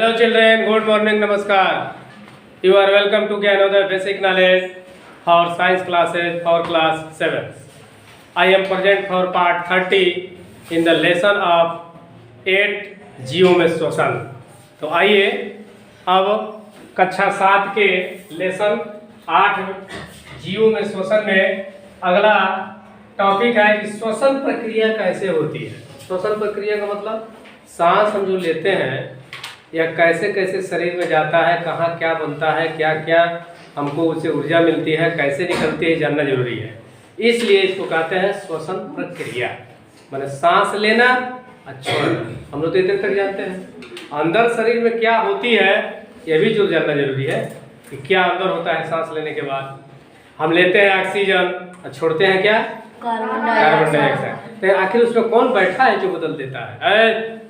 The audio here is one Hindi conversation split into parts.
Hello children, good morning, namaskar. You are welcome to another basic knowledge for science classes for class 7. I am present for part 30 in the lesson of 8 जीव में श्वसन। तो आइए अब कक्षा 7 के लेसन 8 जीव में श्वसन में अगला टॉपिक है कि श्वसन प्रक्रिया कैसे होती है। श्वसन प्रक्रिया का मतलब सांस हम जो लेते हैं या कैसे कैसे शरीर में जाता है, कहाँ क्या बनता है, क्या क्या हमको उससे ऊर्जा मिलती है, कैसे निकलती है, जानना जरूरी है। इसलिए इसको कहते हैं श्वसन प्रक्रिया, माने सांस लेना और छोड़ना। हम लोग तो इतने तक जानते हैं। अंदर शरीर में क्या होती है यह भी जो जानना जरूरी है कि क्या अंदर होता है। सांस लेने के बाद हम लेते हैं ऑक्सीजन और छोड़ते हैं क्या, कार्बन डाइऑक्साइड। तो आखिर उसमें कौन बैठा है जो बदल देता है?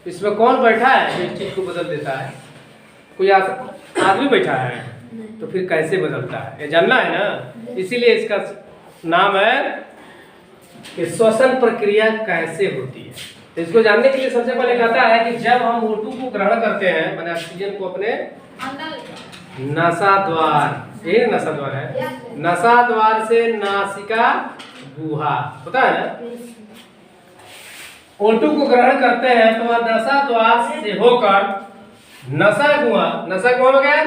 इसमें कौन बैठा है जो इस चीज को बदल देता है? कोई आदमी बैठा है, तो फिर कैसे बदलता है ये जानना है ना। इसीलिए इसका नाम है कि श्वसन प्रक्रिया कैसे होती है। तो इसको जानने के लिए सबसे पहले कहता है कि जब हम O2 को ग्रहण करते हैं, माने ऑक्सीजन को अपने नसा द्वार, ये नसा द्वार है, नसा द्वार से नासिका गुहा होता है ना। O2 को ग्रहण करते हैं तो वह नसा द्वार से होकर नसा गुहा में गया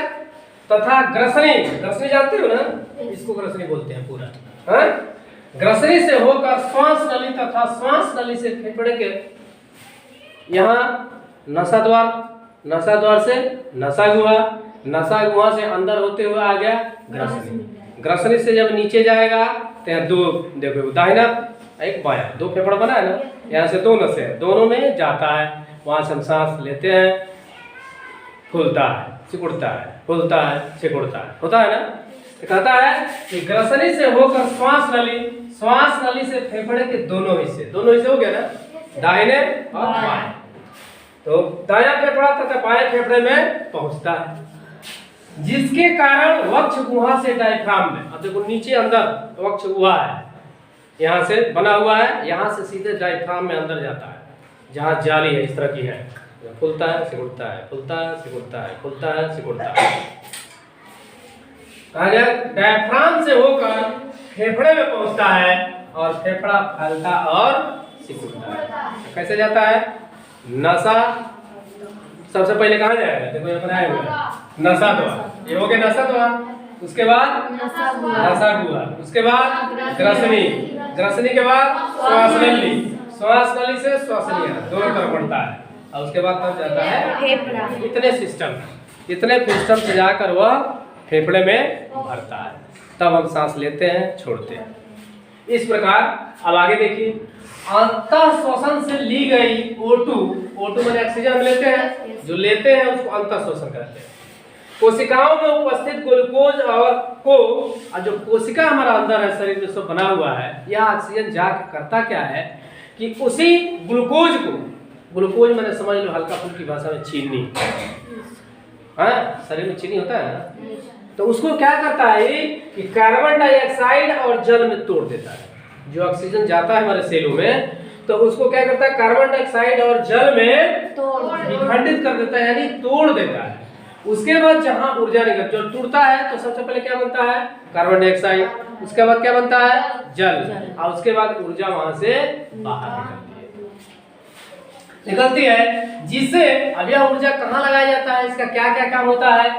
तथा ग्रसनी जानते हो ना, इसको ग्रसनी बोलते हैं पूरा, हाँ? ग्रसनी से होकर श्वास नली तथा श्वास नली से फेफड़े के यहाँ नसा द्वार से नसा गुहा से अंदर होते हुए आ गया ग्रसनी से जब नीचे जाएगा तो यहाँ दो देखो, दाहिना एक बाया, दो फेफड़ा बना है ना, यहाँ से दो नसें हैं, दोनों में जाता है। वहां से हम सांस लेते हैं, खुलता है, सिकुड़ता है, खुलता है, सिकुड़ता है, होता है ना। तो कहता है कि ग्रसनी से होकर श्वास नली से फेफड़े के दोनों हिस्से हो गया ना, दाहिने और बाएं। तो दायां फेफड़ा तथा बाएं फेफड़े में पहुंचता है, जिसके कारण वक्ष गुहा से डायफ्राम में, अब देखो नीचे अंदर वक्ष गुहा है, यहाँ से बना हुआ है, यहाँ से सीधे डायफ्राम में अंदर जाता है, जहाँ जाली है इस तरह की है, खुलता है, सिकुड़ता है, खुलता है, सिकुड़ता है, खुलता है, सिकुड़ता है। डायफ्राम से होकर फेफड़े में पहुंचता है और फेफड़ा फैलता और सिकुड़ता है। कैसे जाता है? नसा सबसे पहले कहाँ जाएगा, देखो ये बनाया हुआ है नसा द्वार, ये हो गया नसा द्वार। उसके बाद नसा गुहा, उसके बाद ग्रसनी के बाद श्वास नली से श्वासनीय दोनों तरफ बढ़ता है और उसके बाद तब जाता है फेफड़ा। इतने सिस्टम से जाकर वह फेफड़े में भरता है, तब हम सांस लेते हैं, छोड़ते हैं। इस प्रकार अब आगे देखिए, अंतः श्वसन से ली गई O2 मैंने ऑक्सीजन हम लेते हैं, जो लेते हैं उसको अंतः श्वसन कहते हैं। कोशिकाओं में उपस्थित ग्लूकोज और जो कोशिका हमारा अंदर है शरीर में सब बना हुआ है, यह ऑक्सीजन जाके करता क्या है कि उसी ग्लूकोज मैंने समझ लो हल्का फुल्की भाषा में चीनी, हाँ शरीर में चीनी होता है ना, तो उसको क्या करता है कि कार्बन डाइऑक्साइड और जल में तोड़ देता है। जो ऑक्सीजन जाता है हमारे सेलों में तो उसको क्या करता है, कार्बन डाइऑक्साइड और जल में विखंडित कर देता है, यानी तोड़ देता है। उसके बाद जहां ऊर्जा निकल जो टूटता है तो सबसे पहले क्या बनता है, कार्बन डाइऑक्साइड, उसके बाद क्या बनता है, जल, और उसके बाद ऊर्जा वहां से बाहर निकलती है जिससे अब यह ऊर्जा कहाँ लगाया जाता है, इसका क्या क्या काम होता है।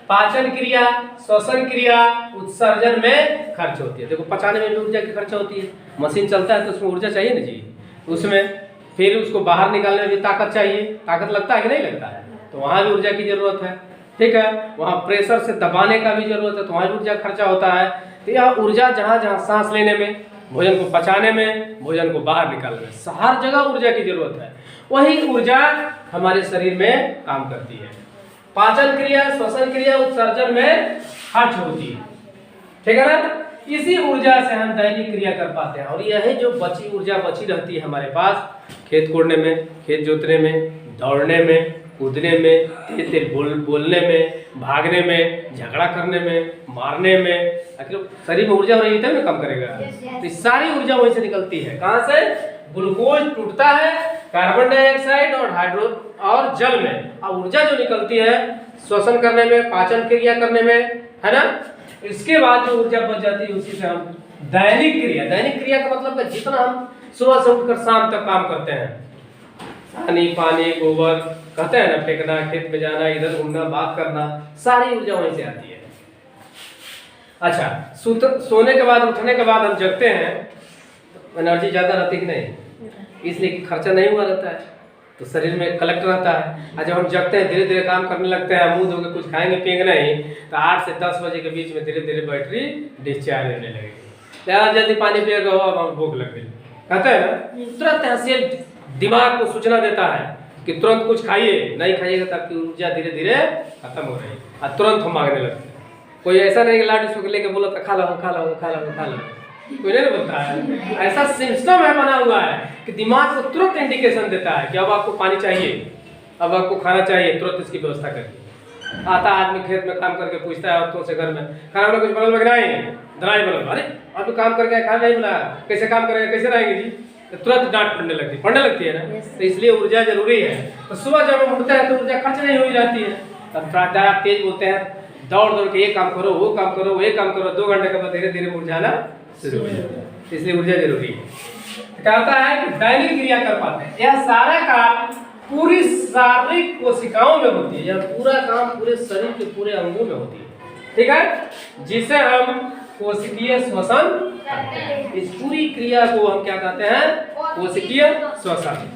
पाचन क्रिया, श्वसन क्रिया, उत्सर्जन में खर्च होती है। देखो पचाने में भी ऊर्जा की खर्च होती है, मशीन चलता है तो उसमें ऊर्जा चाहिए ना जी, उसमें फिर उसको बाहर निकालने में भी ताकत चाहिए, ताकत लगता है कि नहीं लगता है, तो वहां भी ऊर्जा की जरूरत है, ठीक है। वहाँ प्रेशर से दबाने का भी जरूरत है, तो वहाँ भी ऊर्जा खर्चा होता है। तो यह ऊर्जा जहाँ जहाँ सांस लेने में, भोजन को पचाने में, भोजन को बाहर निकालने में, हर जगह ऊर्जा की जरूरत है। वही ऊर्जा हमारे शरीर में काम करती है। पाचन क्रिया, श्वसन क्रिया, उत्सर्जन में खर्च होती है, ठीक है ना। इसी ऊर्जा से हम दैनिक क्रिया कर पाते हैं, और यही जो ऊर्जा बची रहती है हमारे पास, खेत कोड़ने में, खेत जोतने में, दौड़ने में, कूदने में, तेज बोलने में, भागने में, झगड़ा करने में, मारने में। आखिर शरीर में ऊर्जा हो रही है तब ना कम करेगा। तो सारी ऊर्जा वहीं से निकलती है, कहाँ से? ग्लूकोज टूटता है, कार्बन डाइऑक्साइड और और जल में। अब ऊर्जा जो निकलती है श्वसन करने में, पाचन क्रिया करने में, है ना, इसके बाद जो ऊर्जा बच जाती है उसी से हम दैनिक क्रिया का मतलब है जितना हम सुबह से उठकर शाम तक काम करते हैं, पानी पानी गोबर कहते हैं ना, फेंकना, खेत में जाना, इधर घूमना, बात करना, सारी ऊर्जा वहीं से आती है। अच्छा, सोने के बाद उठने के बाद हम जगते हैं, एनर्जी ज्यादा रहती है कि नहीं, इसलिए कि खर्चा नहीं हुआ रहता है तो शरीर में कलेक्ट रहता है। और जब हम जगते हैं धीरे धीरे काम करने लगते हैं, मुंह धोके कुछ खाएंगे पिएंगे नहीं, तो 8 से 10 बजे के बीच में धीरे धीरे बैटरी डिस्चार्ज होने लगेगी। यार जल्दी पानी पिएगा हो, अब हम भूख लग गई, कहते हैं ना, तुरंत ऐसे दिमाग को सूचना देता है कि तुरंत कुछ खाइए, नहीं खाइएगा तो आपकी ऊर्जा धीरे धीरे खत्म हो रही है और तुरंत हम मांगने लगते हैं। कोई ऐसा नहीं कि लाड उसको लेके बोला था खा लो खा लो खा लो खा लो, कोई नहीं बोलता है। ऐसा सिस्टम है बना हुआ है कि दिमाग को तुरंत इंडिकेशन देता है कि अब आपको पानी चाहिए, अब आपको खाना चाहिए, तुरंत इसकी व्यवस्था करिए। आता आदमी खेत में काम करके पूछता है औरतों से घर में खाना वाला कुछ बनल नहीं, दराई बनल, अरे अभी काम करके खाना नहीं मिला, कैसे काम करेंगे, कैसे रहेंगे जी, तो तुरंत डांट पड़ने लगती है ना। तो इसलिए ऊर्जा जरूरी है। तो सुबह जब हम उठते हैं तो ऊर्जा खर्च नहीं हुई रहती है, तब ज़्यादा तेज बोलते हैं, दौड़ दौड़ के ये काम करो वो काम करो वो काम करो, 2 घंटे के बाद धीरे धीरे मुरझाना शुरू हो जाता है। इसलिए ऊर्जा जरूरी है। कहता है कि दैनिक क्रिया कर पाते हैं, यह सारा काम पूरी शारीरिक कोशिकाओं में होती है, यह पूरा काम पूरे शरीर के पूरे अंगों में होती है, ठीक है, जिसे हम कोशिकीय श्वसन कहते हैं। इस पूरी क्रिया को हम क्या कहते हैं, कोशिकीय श्वसन।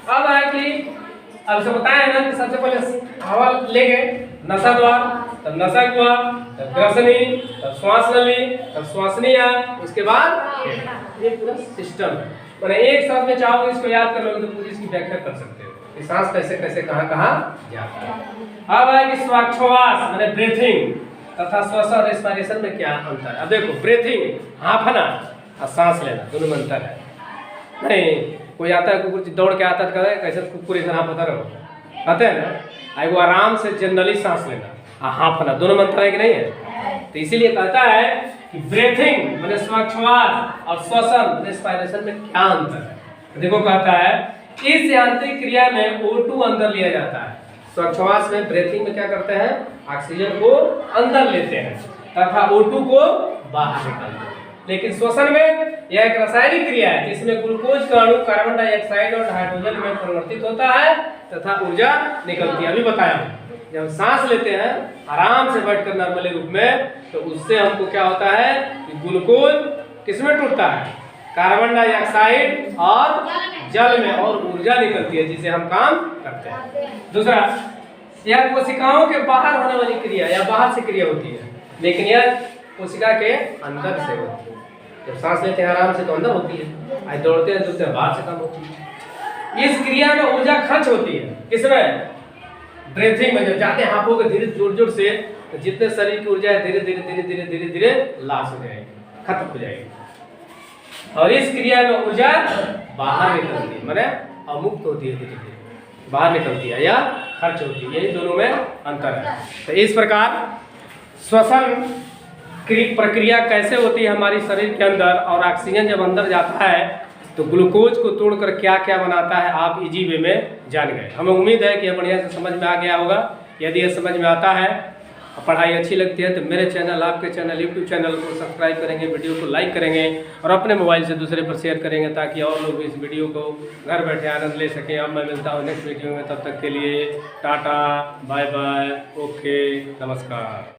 अब है कि अब से बताया है ना कि सबसे पहले हवा ले गए नसा द्वार, तब नसा द्वार, तब ग्रसनी, तब श्वास नली, तब श्वासनीय, उसके बाद ये पूरा सिस्टम है। मैंने एक साथ में चाहोगे इसको याद कर लोगे तो पूरी इसकी व्याख्या कर सकते हो कि सांस कैसे कैसे कहाँ कहाँ जाता है। अब है कि श्वासोच्छ्वास माने ब्रीथिंग तथा श्वास और रेस्पिरेशन में क्या अंतर है। अब देखो, ब्रीथिंग हांफना और सांस लेना दोनों में अंतर है। नहीं कोई आता है कुकुर दौड़ के आता है कैसे कुकुर इधर हांफता रहो, कहते हैं ना, वो आराम से जनरली सांस लेना और हांफना दोनों में अंतर है कि नहीं है। तो इसीलिए कहता है कि ब्रीथिंग माने श्वासोच्छ्वास और श्वसन रेस्पिरेशन में क्या अंतर है। देखो कहता है इस यांत्रिक क्रिया में O2 अंदर लिया जाता है। श्वासोच्छ्वास में ब्रीथिंग में क्या करते हैं, ऑक्सीजन को अंदर लेते हैं तथा O2 को बाहर निकालते हैं। लेकिन श्वसन में यह एक रासायनिक क्रिया है जिसमें ग्लूकोज का अणु कार्बन डाइऑक्साइड और हाइड्रोजन में परिवर्तित होता है तथा ऊर्जा निकलती है। अभी बताया, जब सांस लेते हैं आराम से बैठकर नॉर्मली रूप में, तो उससे हमको क्या होता है कि ग्लूकोज किसमें टूटता है, कार्बन डाइऑक्साइड और जल में, और ऊर्जा निकलती है जिसे हम काम करते हैं। दूसरा, यह कोशिकाओं के बाहर होने वाली क्रिया या बाहर से क्रिया होती है, लेकिन यह कोशिका के अंदर से होती है। जब सांस लेते हैं आराम से तो अंदर होती है, आज दौड़ते हैं तो बाहर से काम होती है। इस क्रिया में ऊर्जा खर्च होती है, किसमें, ब्रीथिंग में। जब जाते हैं हांफोगे धीरे जोर जोर से, तो जितने शरीर की ऊर्जा है धीरे धीरे धीरे धीरे धीरे धीरे लाश हो जाएगी, खत्म हो जाएगी। और इस क्रिया में ऊर्जा बाहर निकलती है, माने अमुक्त होती है, धीरे धीरे बाहर निकलती है या खर्च होती है, यही दोनों में अंतर है। तो इस प्रकार श्वसन प्रक्रिया कैसे होती है हमारी शरीर के अंदर, और ऑक्सीजन जब अंदर जाता है तो ग्लूकोज को तोड़कर क्या क्या बनाता है आप इजी वे में जान गए। हमें उम्मीद है कि यह बढ़िया से समझ में आ गया होगा। यदि यह समझ में आता है, पढ़ाई अच्छी लगती है, तो मेरे चैनल, आपके चैनल, यूट्यूब चैनल को सब्सक्राइब करेंगे, वीडियो को लाइक करेंगे और अपने मोबाइल से दूसरे पर शेयर करेंगे ताकि और लोग इस वीडियो को घर बैठे आनंद ले सकें। अब मैं मिलता हूँ नेक्स्ट वीडियो में, तब तक के लिए टाटा बाय बाय, ओके, नमस्कार।